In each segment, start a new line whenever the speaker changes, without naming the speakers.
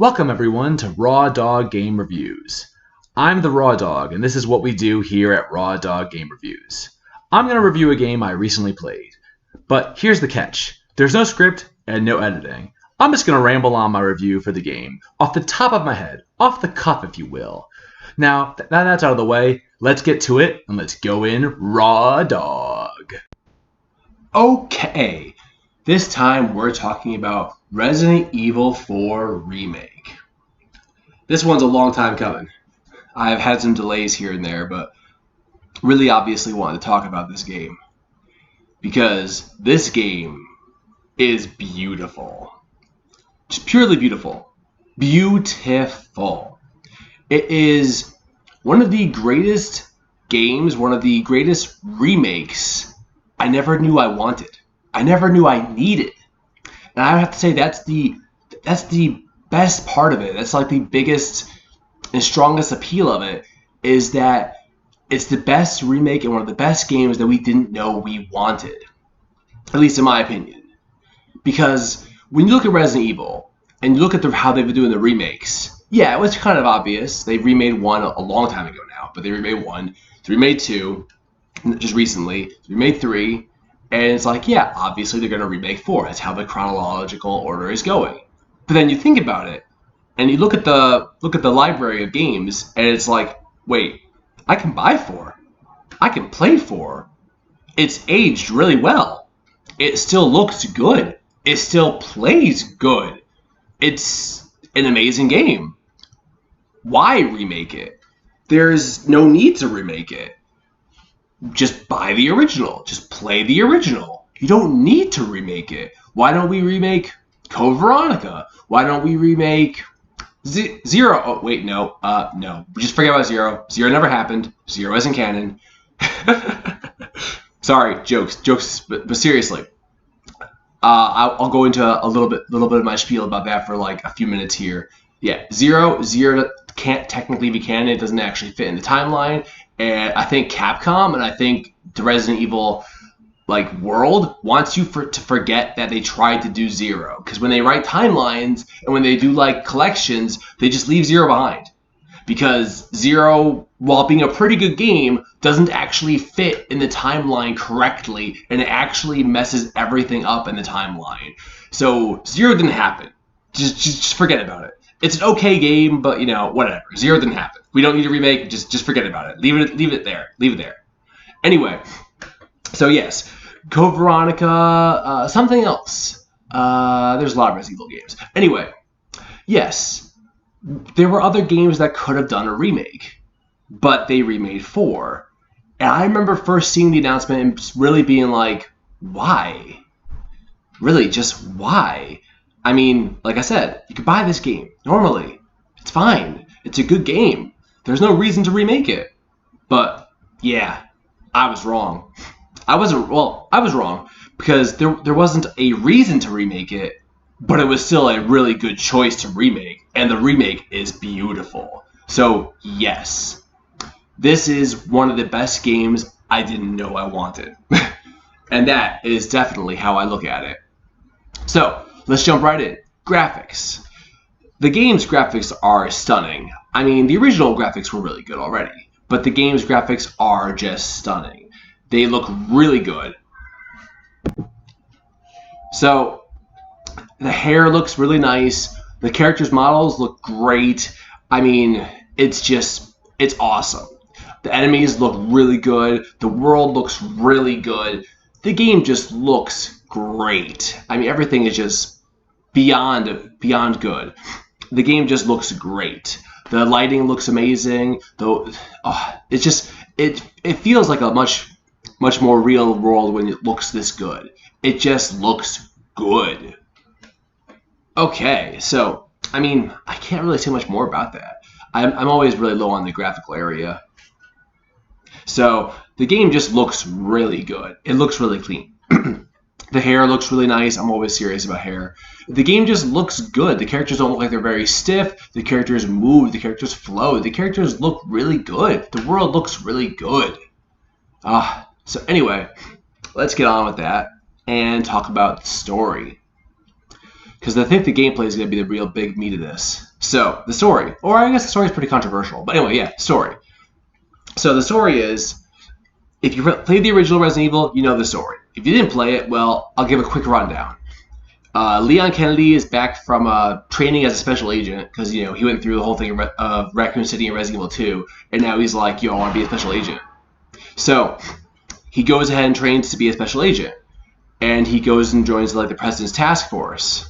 Welcome everyone to Raw Dog Game Reviews. I'm the Raw Dog, and this is what we do here at Raw Dog Game Reviews. I'm going to review a game I recently played. But here's the catch. There's no script and no editing. I'm just going to ramble on my review for the game, off the top of my head, off the cuff if you will. Now that that's out of the way, let's get to it, and let's go in Raw Dog.
Okay, this time we're talking about Resident Evil 4 Remake. This one's a long time coming. I've had some delays here and there, but really obviously wanted to talk about this game. Because this game is beautiful. Just purely beautiful. Beautiful. It is one of the greatest games, one of the greatest remakes I never knew I wanted. I never knew I needed. And I have to say that's the best part of it. That's like the biggest and strongest appeal of it, is that it's the best remake and one of the best games that we didn't know we wanted. At least in my opinion. Because when you look at Resident Evil and you look at how they've been doing the remakes, yeah, it was kind of obvious. They remade one a long time ago now, but they remade one, they remade two just recently, they remade three. And it's like, yeah, obviously they're going to remake 4. That's how the chronological order is going. But then you think about it, and you look at the library of games, and it's like, wait, I can buy 4. I can play 4. It's aged really well. It still looks good. It still plays good. It's an amazing game. Why remake it? There's no need to remake it. Just buy the original. Just play the original. You don't need to remake it. Why don't we remake Code Veronica? Why don't we remake Zero? Oh, wait, no. No. Just forget about Zero. Zero never happened. Zero isn't canon. Sorry, jokes, but seriously. I'll go into a little bit of my spiel about that for like a few minutes here. Yeah, Zero can't technically be canon. It doesn't actually fit in the timeline. And I think Capcom and I think the Resident Evil world wants you to forget that they tried to do Zero. Because when they write timelines and when they do collections, they just leave Zero behind. Because Zero, while being a pretty good game, doesn't actually fit in the timeline correctly, and it actually messes everything up in the timeline. So Zero didn't happen. Just forget about it. It's an okay game, but whatever. Zero didn't happen. We don't need a remake. Just forget about it. Leave it there. Anyway, so yes, Code Veronica, something else. There's a lot of Resident Evil games. Anyway, yes, there were other games that could have done a remake, but they remade 4. And I remember first seeing the announcement and really being like, why? Really, just why? I mean, like I said, you could buy this game normally. It's fine. It's a good game. There's no reason to remake it. But yeah, I was wrong. I was wrong because there wasn't a reason to remake it, but it was still a really good choice to remake, and the remake is beautiful. So yes, this is one of the best games I didn't know I wanted. And that is definitely how I look at it. So let's jump right in. Graphics. The game's graphics are stunning. I mean, the original graphics were really good already, but the game's graphics are just stunning. They look really good. So, the hair looks really nice. The characters' models look great. I mean, it's awesome. The enemies look really good. The world looks really good. The game just looks great. I mean, everything is just beyond good. The game just looks great. The lighting looks amazing. It feels like a much more real world when it looks this good. It just looks good. Okay, so I mean, I can't really say much more about that. I'm always really low on the graphical area. So the game just looks really good. It looks really clean. The hair looks really nice. I'm always serious about hair. The game just looks good. The characters don't look like they're very stiff. The characters move. The characters flow. The characters look really good. The world looks really good. So anyway, let's get on with that and talk about the story. because I think the gameplay is going to be the real big meat of this. So, the story. Or I guess the story is pretty controversial. But anyway, yeah, story. So, the story is, if you played the original Resident Evil, you know the story. If you didn't play it, well, I'll give a quick rundown. Leon Kennedy is back from training as a special agent because, he went through the whole thing of Raccoon City and Resident Evil 2, and now he's like, I want to be a special agent. So, he goes ahead and trains to be a special agent, and he goes and joins the President's task force.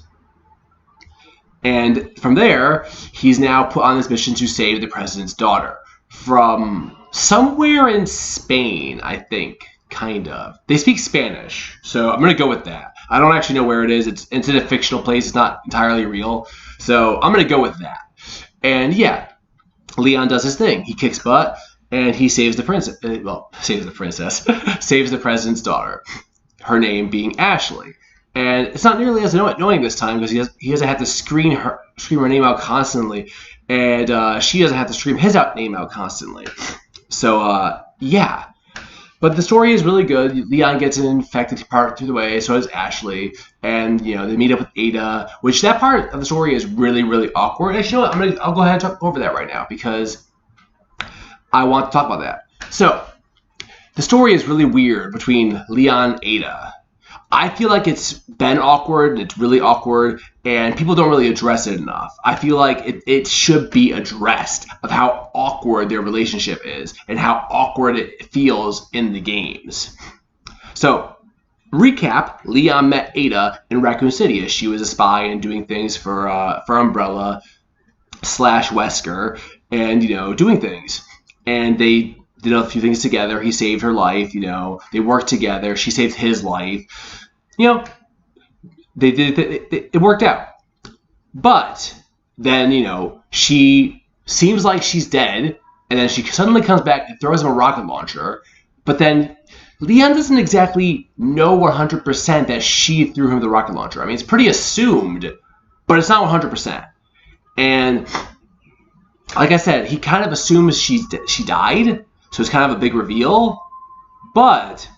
And from there, he's now put on this mission to save the President's daughter from somewhere in Spain, I think, kind of. They speak Spanish, so I'm going to go with that. I don't actually know where it is. It's in a fictional place. It's not entirely real, so I'm going to go with that. And yeah, Leon does his thing. He kicks butt, and he saves the princess. Saves the princess. Saves the President's daughter. Her name being Ashley. And it's not nearly as annoying this time because he doesn't have to scream her name out constantly, and she doesn't have to scream his name out constantly. So yeah, but the story is really good. Leon gets infected part through the way, so does Ashley, and they meet up with Ada, which that part of the story is really, really awkward. Actually, you know what? I'll go ahead and talk over that right now because I want to talk about that. So the story is really weird between Leon and Ada. I feel like it's been awkward, and it's really awkward, and people don't really address it enough. I feel like it should be addressed of how awkward their relationship is and how awkward it feels in the games. So, recap, Leon met Ada in Raccoon City as she was a spy and doing things for Umbrella / Wesker and, doing things. And they did a few things together. He saved her life, They worked together. She saved his life. It worked out. But then, she seems like she's dead, and then she suddenly comes back and throws him a rocket launcher. But then Leon doesn't exactly know 100% that she threw him the rocket launcher. I mean, it's pretty assumed, but it's not 100%. And like I said, he kind of assumes she died, so it's kind of a big reveal. But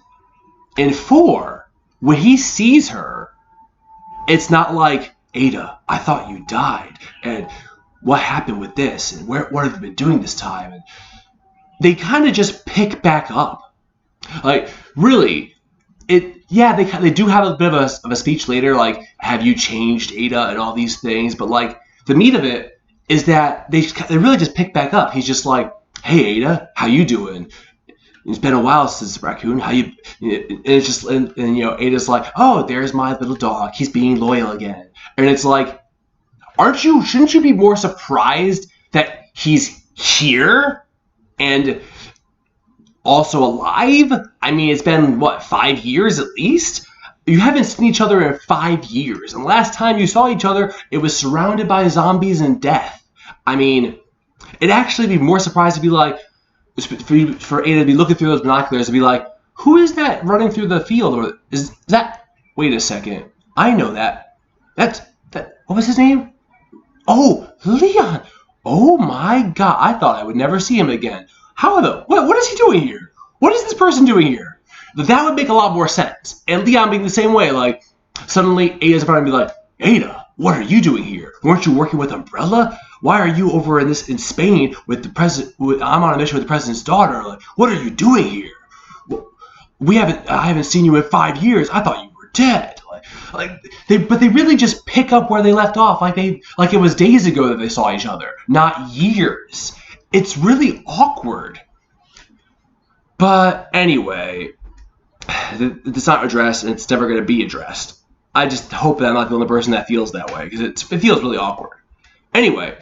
in 4, when he sees her, it's not like, Ada, I thought you died, and what happened with this, and what have you been doing this time? And they kind of just pick back up. Like, really, they do have a bit of a speech later, like, have you changed, Ada, and all these things, but like, the meat of it is that they really just pick back up. He's just like, hey, Ada, how you doing? It's been a while since Raccoon. How you? And it's just and Ada's like, oh, there's my little dog. He's being loyal again. And it's like, shouldn't you be more surprised that he's here and also alive? I mean, it's been 5 years at least. You haven't seen each other in 5 years, and last time you saw each other, it was surrounded by zombies and death. I mean, it'd actually be more surprised to be like. For Ada to be looking through those binoculars and be like, who is that running through the field? Or is that... Wait a second. I know that. That. What was his name? Oh, Leon. Oh my god. I thought I would never see him again. What is he doing here? What is this person doing here? That would make a lot more sense. And Leon being the same way. Like, suddenly Ada's about to be like, Ada, what are you doing here? Weren't you working with Umbrella? Why are you over in Spain with the president? I'm on a mission with the president's daughter. Like, what are you doing here? I haven't seen you in 5 years. I thought you were dead. But they really just pick up where they left off, like it was days ago that they saw each other, not years. It's really awkward. But anyway, it's not addressed, and it's never going to be addressed. I just hope that I'm not the only person that feels that way, because it feels really awkward. Anyway,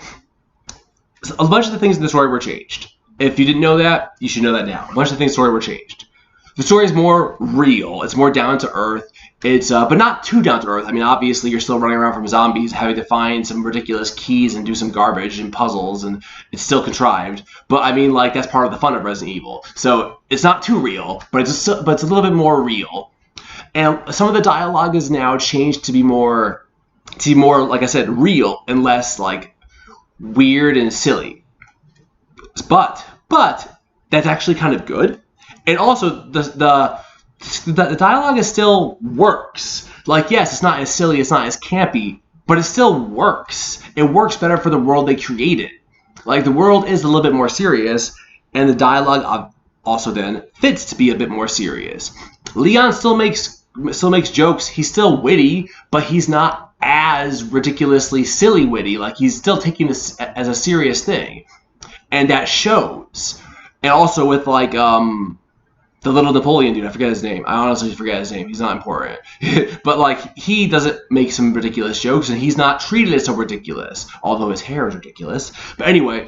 a bunch of the things in the story were changed. If you didn't know that, you should know that now. A bunch of the things in the story were changed. The story is more real. It's more down to earth. It's but not too down to earth. I mean, obviously, you're still running around from zombies, having to find some ridiculous keys and do some garbage and puzzles, and it's still contrived. But I mean, like, that's part of the fun of Resident Evil. So it's not too real, but it's a little bit more real. And some of the dialogue is now changed to be more, like I said, real and less like weird and silly. But that's actually kind of good. And also the dialogue is still works. Like, yes, it's not as silly, it's not as campy, but it still works. It works better for the world they created. Like, the world is a little bit more serious, and the dialogue also then fits to be a bit more serious. Leon still makes jokes. He's still witty, but he's not as ridiculously silly witty. Like, he's still taking this as a serious thing, and that shows. And also with like the little Napoleon dude, I forget his name. I honestly forget his name. He's not important. But like, he doesn't make some ridiculous jokes, and he's not treated as so ridiculous, although his hair is ridiculous. But anyway,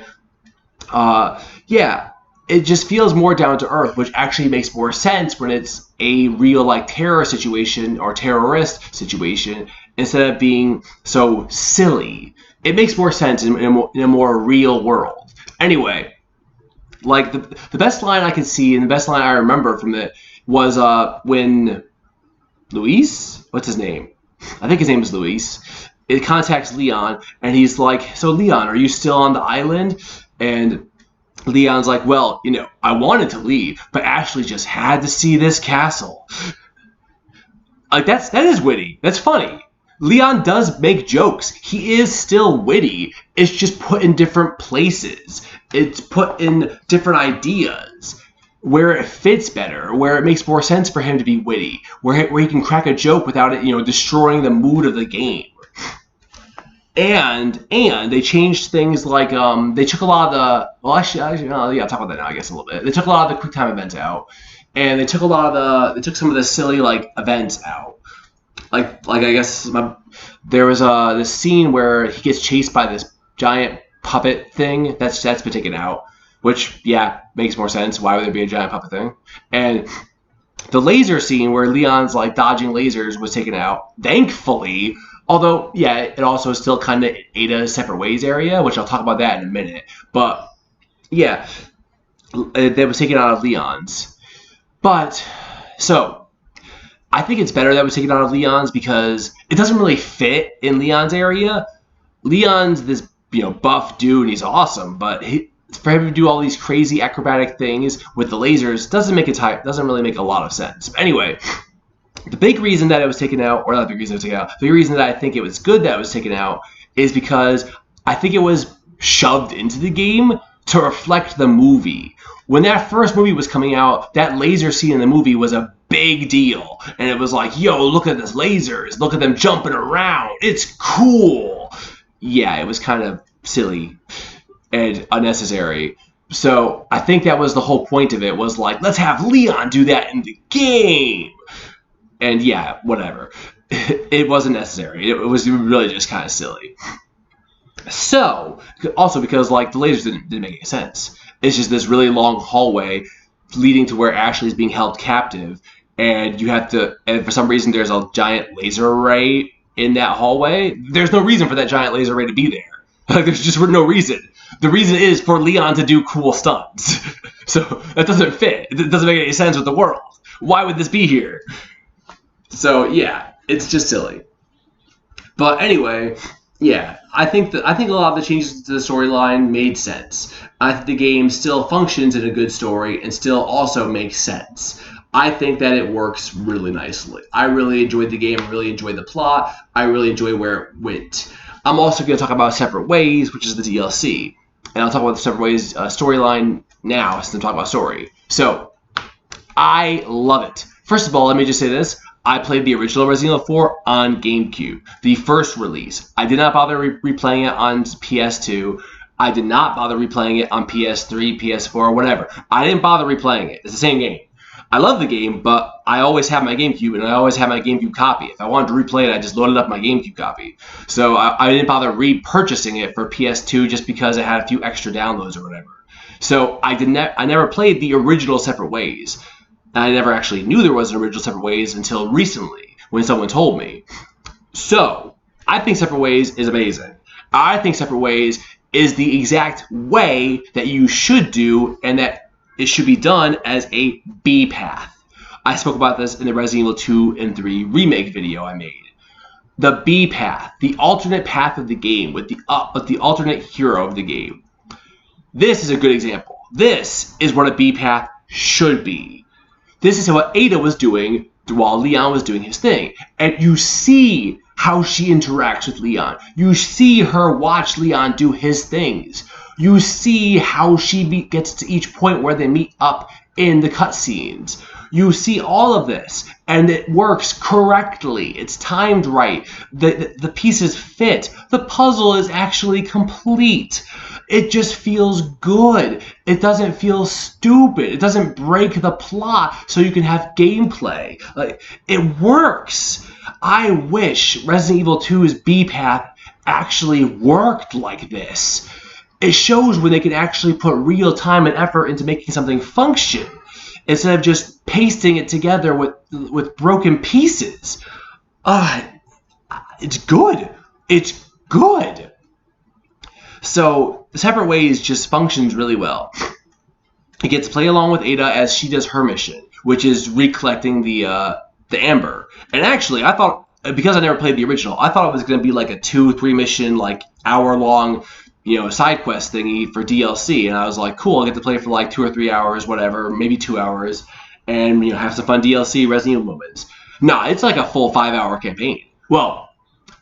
yeah, it just feels more down to earth, which actually makes more sense when it's a real like terror situation or terrorist situation instead of being so silly. It makes more sense in a more real world. Anyway, like the best line I can see and the best line I remember from it was when Luis, what's his name? I think his name is Luis. It contacts Leon, and he's like, "So Leon, are you still on the island?" And Leon's like, "Well, you know, I wanted to leave, but Ashley just had to see this castle." Like, that is witty. That's funny. Leon does make jokes. He is still witty. It's just put in different places. It's put in different ideas where it fits better, where it makes more sense for him to be witty, where he can crack a joke without it, you know, destroying the mood of the game. And they changed things like they took a lot of the yeah, I'll talk about that now, I guess, a little bit. They took a lot of the QuickTime events out, and they took some of the silly like events out. Like I guess there was this scene where he gets chased by this giant puppet thing. That's been taken out, which, yeah, makes more sense. Why would there be a giant puppet thing? And the laser scene where Leon's like dodging lasers was taken out, thankfully. Although, yeah, it also still kind of ate a separate ways area, which I'll talk about that in a minute. But yeah, that was taken out of Leon's. But so I think it's better that it was taken out of Leon's because it doesn't really fit in Leon's area. Leon's this, you know, buff dude, and he's awesome, but for him to do all these crazy acrobatic things with the lasers doesn't really make a lot of sense. But anyway, the big reason that it was taken out, or not the big reason it was taken out, the big reason that I think it was good that it was taken out is because I think it was shoved into the game to reflect the movie. When that first movie was coming out, that laser scene in the movie was a big deal. And it was like, yo, look at this lasers. Look at them jumping around. It's cool. Yeah, it was kind of silly and unnecessary. So I think that was the whole point of it, was like, let's have Leon do that in the game. And yeah, whatever. It wasn't necessary. It was really just kind of silly. So, also because like the lasers didn't make any sense. It's just this really long hallway leading to where Ashley's being held captive, and for some reason there's a giant laser array in that hallway. There's no reason for that giant laser array to be there. Like, there's just no reason. The reason is for Leon to do cool stunts. So that doesn't fit. It doesn't make any sense with the world. Why would this be here? So yeah, it's just silly. But anyway, yeah, I think a lot of the changes to the storyline made sense. I think the game still functions in a good story and still also makes sense. I think that it works really nicely. I really enjoyed the game. I really enjoyed the plot. I really enjoyed where it went. I'm also going to talk about Separate Ways, which is the DLC. And I'll talk about the Separate Ways storyline now since I'm talking about story. So, I love it. First of all, let me just say this. I played the original Resident Evil 4 on GameCube, the first release. I did not bother replaying it on PS2. I did not bother replaying it on PS3, PS4, whatever. I didn't bother replaying it. It's the same game. I love the game, but I always have my GameCube, and I always have my GameCube copy. If I wanted to replay it, I just loaded up my GameCube copy. So I didn't bother repurchasing it for PS2 just because it had a few extra downloads or whatever. So I never played the original Separate Ways. I never actually knew there was an original Separate Ways until recently when someone told me. So, I think Separate Ways is amazing. I think Separate Ways is the exact way that you should do and that it should be done as a B path. I spoke about this in the Resident Evil 2 and 3 remake video I made. The B path, the alternate path of the game with the alternate hero of the game. This is a good example. This is what a B path should be. This is what Ada was doing while Leon was doing his thing. And you see how she interacts with Leon. You see her watch Leon do his things. You see how she gets to each point where they meet up in the cutscenes. You see all of this, and it works correctly. It's timed right. The pieces fit. The puzzle is actually complete. It just feels good. It doesn't feel stupid. It doesn't break the plot so you can have gameplay. Like, it works. I wish Resident Evil 2's B-Path actually worked like this. It shows when they can actually put real time and effort into making something function, instead of just pasting it together with broken pieces. It's good. It's good. So Separate Ways just functions really well. You get to play along with Ada as she does her mission, which is recollecting the amber. And actually, I thought, because I never played the original, I thought it was going to be like a 2-3 mission, like hour-long, side quest thingy for DLC. And I was like, cool, I'll get to play for like 2 or 3 hours, whatever, maybe 2 hours, and have some fun DLC Resident Evil moments. Nah, it's like a full 5-hour campaign. Well,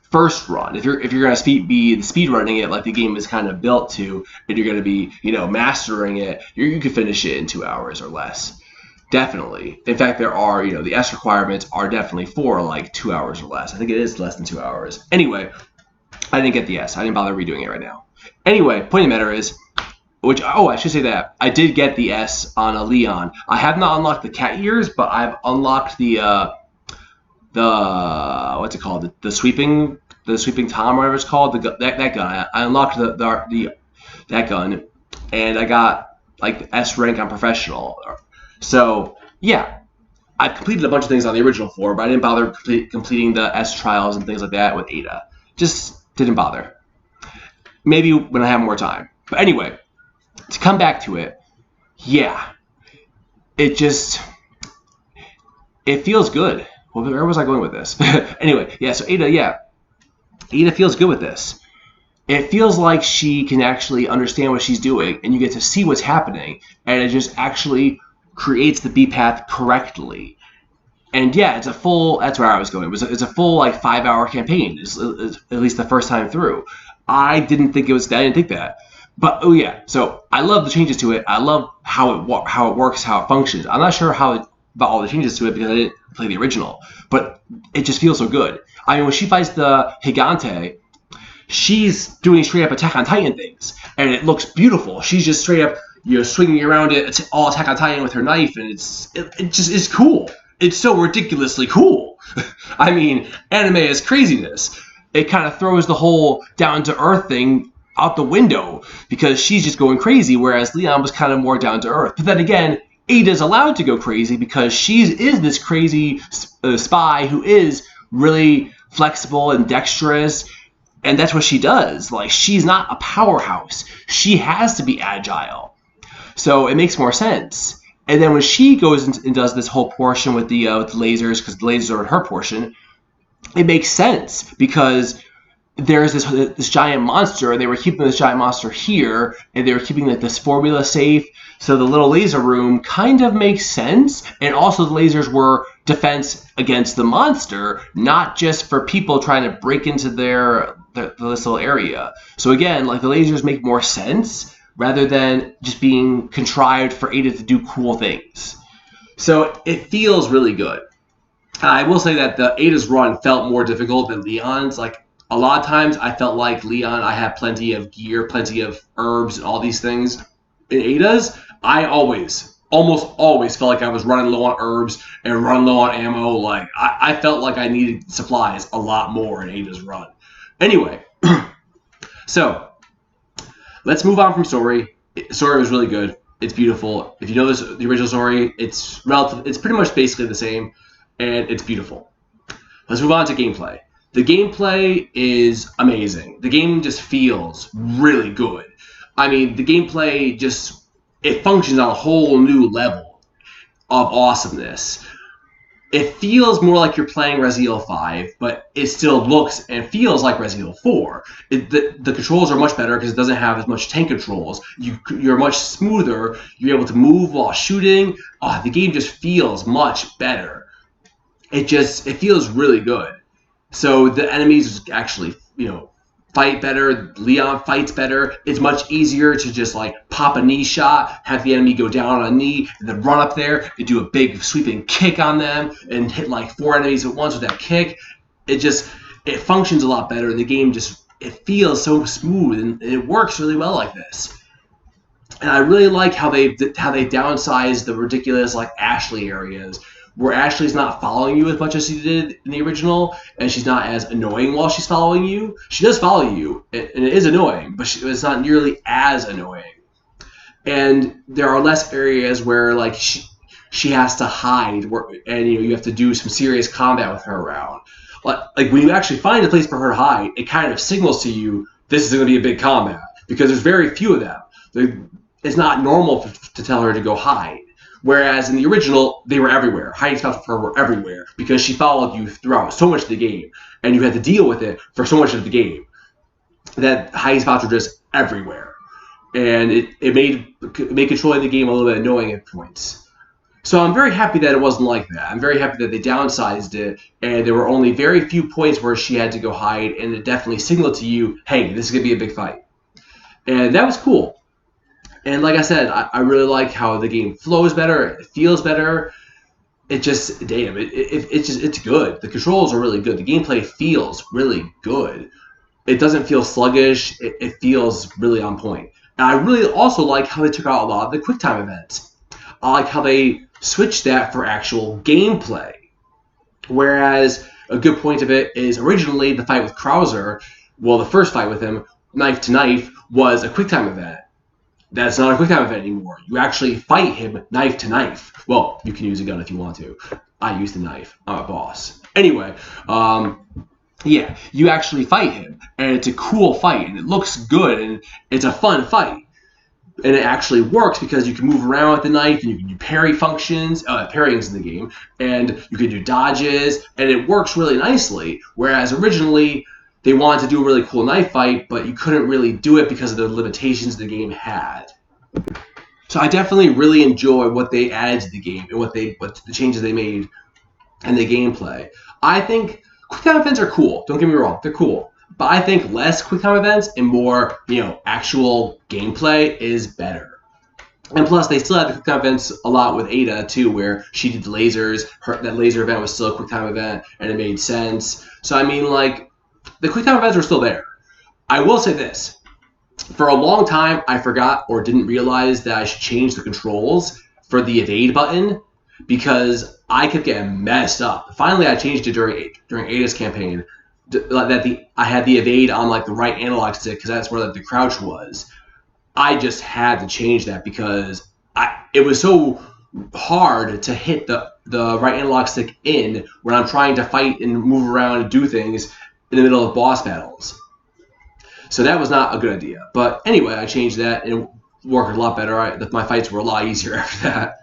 first run. If you're gonna be speed running it like the game is kind of built to, and you're gonna be mastering it, you can finish it in 2 hours or less. Definitely. In fact, there are the S requirements are definitely for like 2 hours or less. I think it is less than 2 hours. Anyway, I didn't get the S. I didn't bother redoing it right now. Anyway, point of the matter is, I should say that I did get the S on a Leon. I have not unlocked the cat ears, but I've unlocked the what's it called? The sweeping tom, whatever it's called. That gun. I unlocked that gun, and I got like the S rank on professional. So yeah, I've completed a bunch of things on the original 4, but I didn't bother completing the S trials and things like that with Ada. Just didn't bother. Maybe when I have more time. But anyway, to come back to it, yeah, it feels good. Well, where was I going with this? Anyway, yeah, so Ada feels good with this. It feels like she can actually understand what she's doing, and you get to see what's happening, and it just actually creates the B-Path correctly. And yeah, that's where I was going. It's a full like 5-hour campaign, at least the first time through. I didn't think that. But oh yeah, so I love the changes to it. I love how it works, how it functions. I'm not sure about all the changes to it because I didn't play the original, but it just feels so good. I mean, when she fights the Gigante, she's doing straight up Attack on Titan things, and it looks beautiful. She's just straight up swinging around it, all Attack on Titan with her knife, and it just is cool. It's so ridiculously cool. I mean, anime is craziness. It kind of throws the whole down-to-earth thing out the window because she's just going crazy, whereas Leon was kind of more down-to-earth. But then again, Ada's allowed to go crazy because she is this crazy spy who is really flexible and dexterous, and that's what she does. Like, she's not a powerhouse. She has to be agile. So it makes more sense. And then when she goes and does this whole portion with the lasers, because the lasers are in her portion, it makes sense because there's this giant monster, and they were keeping this giant monster here, and they were keeping like this formula safe. So the little laser room kind of makes sense, and also the lasers were defense against the monster, not just for people trying to break into this little area. So again, like the lasers make more sense rather than just being contrived for Ada to do cool things. So it feels really good. I will say that the Ada's run felt more difficult than Leon's. Like, a lot of times I felt like Leon, I had plenty of gear, plenty of herbs, and all these things. In Ada's, I almost always felt like I was running low on herbs and running low on ammo. Like, I felt like I needed supplies a lot more in Ada's run. Anyway, so let's move on from story. Story was really good. It's beautiful. If you know the original story, it's pretty much basically the same, and it's beautiful. Let's move on to gameplay. The gameplay is amazing. The game just feels really good. I mean, the gameplay it functions on a whole new level of awesomeness. It feels more like you're playing Resident Evil 5, but it still looks and feels like Resident Evil 4. The controls are much better because it doesn't have as much tank controls. You're much smoother. You're able to move while shooting. The game just feels much better. It feels really good. So the enemies actually, fight better. Leon fights better. It's much easier to just like pop a knee shot, have the enemy go down on a knee, and then run up there and do a big sweeping kick on them and hit like 4 enemies at once with that kick. It functions a lot better. The game it feels so smooth and it works really well like this. And I really like how they downsized the ridiculous like Ashley areas, where Ashley's not following you as much as she did in the original, and she's not as annoying while she's following you. She does follow you, and it is annoying, but it's not nearly as annoying. And there are less areas where like she has to hide, and you have to do some serious combat with her around. Like when you actually find a place for her to hide, it kind of signals to you this is going to be a big combat because there's very few of them. It's not normal to tell her to go hide. Whereas in the original, they were everywhere. Hiding spots for her were everywhere because she followed you throughout so much of the game, and you had to deal with it for so much of the game. That hiding spots were just everywhere, and it made controlling the game a little bit annoying at points. So I'm very happy that it wasn't like that. I'm very happy that they downsized it, and there were only very few points where she had to go hide, and it definitely signaled to you, hey, this is going to be a big fight. And that was cool. And like I said, I really like how the game flows better, it feels better. It's good. The controls are really good. The gameplay feels really good. It doesn't feel sluggish. It feels really on point. And I really also like how they took out a lot of the QuickTime events. I like how they switched that for actual gameplay. Whereas a good point of it is originally the fight with Krauser, the first fight with him, knife to knife, was a QuickTime event. That's not a QuickTime event anymore. You actually fight him knife to knife. Well, you can use a gun if you want to. I use the knife. I'm a boss. Anyway, you actually fight him, and it's a cool fight, and it looks good, and it's a fun fight. And it actually works because you can move around with the knife, and you can do parry functions, parrying's in the game, and you can do dodges, and it works really nicely. Whereas originally, they wanted to do a really cool knife fight, but you couldn't really do it because of the limitations the game had. So I definitely really enjoy what they added to the game and what the changes they made in the gameplay. I think QuickTime events are cool. Don't get me wrong, they're cool. But I think less QuickTime events and more, actual gameplay is better. And plus, they still had the QuickTime events a lot with Ada, too, where she did the lasers. That laser event was still a QuickTime event, and it made sense. So, I mean, the QuickTime events were still there. I will say this. For a long time, I forgot or didn't realize that I should change the controls for the evade button because I kept getting messed up. Finally, I changed it during Ada's campaign. I had the evade on the right analog stick because that's where the crouch was. I just had to change that because it was so hard to hit the right analog stick in when I'm trying to fight and move around and do things in the middle of boss battles. So that was not a good idea. But anyway, I changed that and it worked a lot better. My fights were a lot easier after that.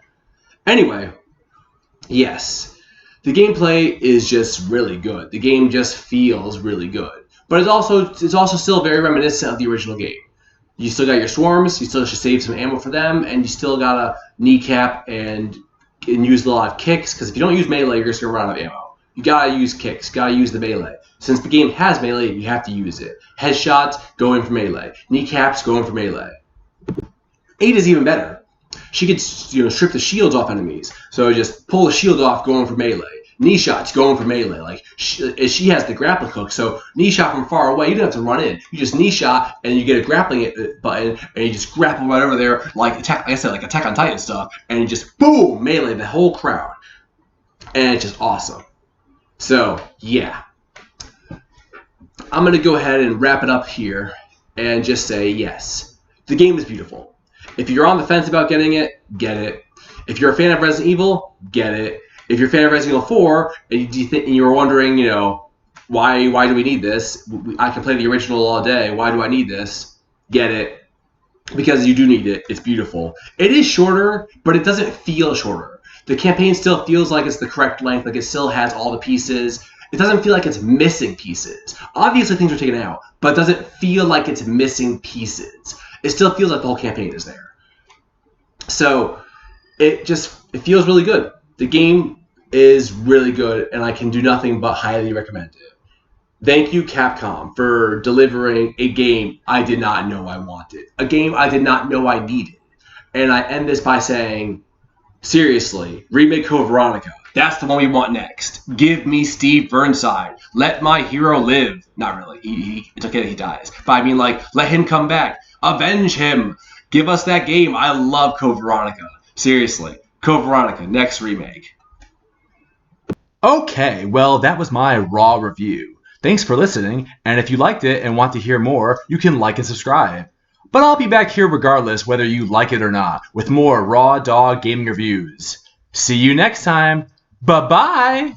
Anyway, yes, the gameplay is just really good. The game just feels really good. But it's also still very reminiscent of the original game. You still got your swarms, you still should save some ammo for them, and you still gotta kneecap and use a lot of kicks, because if you don't use melee, you're just gonna run out of ammo. You gotta use kicks, gotta use the melee. Since the game has melee, you have to use it. Headshots, go in for melee. Kneecaps, go in for melee. Ada's even better. She could strip the shields off enemies, so just pull the shield off, going for melee. Knee shots, going for melee. She has the grappling hook, so knee shot from far away, you don't have to run in. You just knee shot, and you get a grappling button, and you just grapple right over there, like Attack on Titan stuff, and you just boom, melee the whole crowd, and it's just awesome. So yeah, I'm gonna go ahead and wrap it up here, and just say yes, the game is beautiful. If you're on the fence about getting it, get it. If you're a fan of Resident Evil, get it. If you're a fan of Resident Evil 4 and you're wondering, why do we need this? I can play the original all day. Why do I need this? Get it. Because you do need it. It's beautiful. It is shorter, but it doesn't feel shorter. The campaign still feels like it's the correct length, like it still has all the pieces. It doesn't feel like it's missing pieces. Obviously, things are taken out, but it doesn't feel like it's missing pieces. It still feels like the whole campaign is there. So it feels really good. The game is really good, and I can do nothing but highly recommend it. Thank you, Capcom, for delivering a game I did not know I wanted, a game I did not know I needed. And I end this by saying, seriously, remake Code Veronica. That's the one we want next. Give me Steve Burnside. Let my hero live. Not really. It's okay that he dies. But I mean, like, let him come back. Avenge him. Give us that game. I love Code Veronica. Seriously. Code Veronica, next remake.
Okay, well, that was my raw review. Thanks for listening, and if you liked it and want to hear more, you can like and subscribe. But I'll be back here regardless whether you like it or not, with more Raw Dog Gaming Reviews. See you next time. Bye-bye!